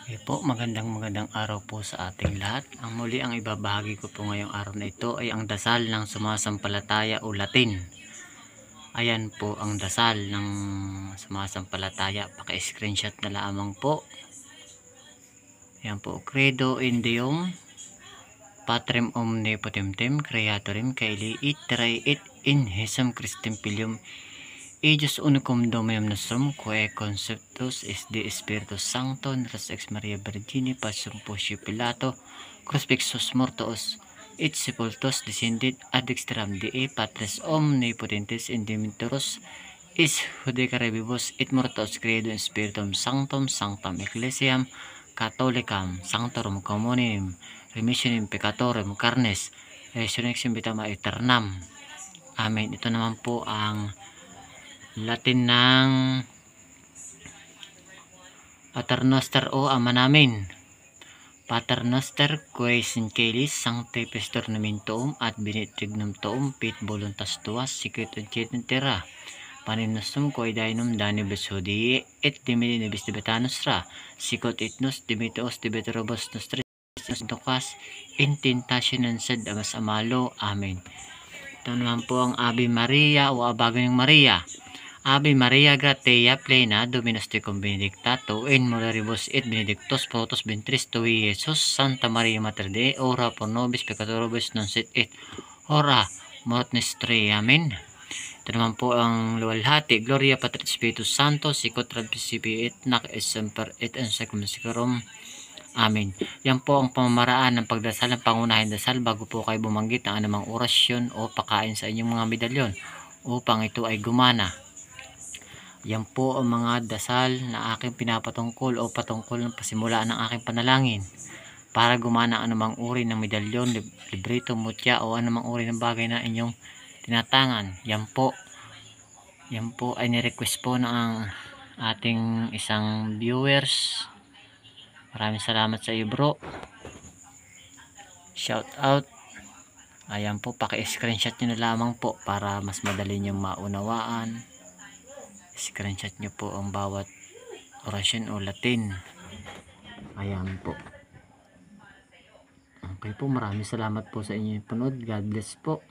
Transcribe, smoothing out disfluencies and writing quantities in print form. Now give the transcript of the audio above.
Okay po, magandang araw po sa ating lahat. Ang muli ang ibabahagi ko po ngayong araw na ito ay ang dasal ng sumasampalataya o Latin. Ayan po ang dasal ng sumasampalataya. Paki-screenshot na lamang po. Ayan po, Credo in Deum, Patrem omnipotentem, Creatorim caeli et terrae et in Hesum Christum Filium, Eius unicum Dominum nostrum, quae conceptus est de Spiritus Sancto, natus ex Maria Virgini, pasum Poncio Pilato, crucifixus mortuus, et sepultus descendit ad dexteram Dei, Patris omnipotentes indemnitorus, is judicare vivos et mortuos, credo in Spiritum Sanctum, Sanctam Ecclesiam Catholicam, Sanctorum Communem, remissionem peccatorum carnes, resurrectione vitam aeternam. Amen. Ito naman po ang Latin ng Pater Noster o Ama namin. Pater Noster, quae in caelis sancti pestor nomen tuum ad benedignum tuum fit voluntas tua sicut et in terra. Panem nostrum quae dainum danibus hodii et dimiti nobis tibetanos ra, sicut et nos dimitios tibeterobos nostris ducas in tentationem sed amas amalo. Amen. Ito naman po ang Ave Maria o Abago ng Maria. Ave Maria, gratia plena, Dominus tecum benedicta, tu in mulieribus et benedictus fructus ventris tui, Iesus. Santa Maria Mater Dei, ora pro nobis peccatoribus, nunc et hora mortis nostrae. Amen. Ito naman po ang luwalhati. Gloria Patri Spiritus Santo, sicut ad principio et nunc et semper et in saecula saeculorum. Amen. Yan po ang pamamaraan ng pagdasal, ng pangunahing dasal bago po kayo bumanggit ng anumang orasyon o pakain sa inyong mga medalyon upang ito ay gumana. Yan po ang mga dasal na aking pinapatungkol o patungkol ng pasimulaan ng aking panalangin para gumana anumang uri ng medalyon, librito, mutya o anumang uri ng bagay na inyong tinatangan. Yan po ay ni-request po ng ating isang viewers. Maraming salamat sa iyo, bro. Shout out. Ayan po, paki-screenshot nyo na lamang po para mas madali nyo maunawaan. Screenshot nyo po ang bawat orasyon o Latin. Ayan po. Okay po, maraming salamat po sa inyong panood. God bless po.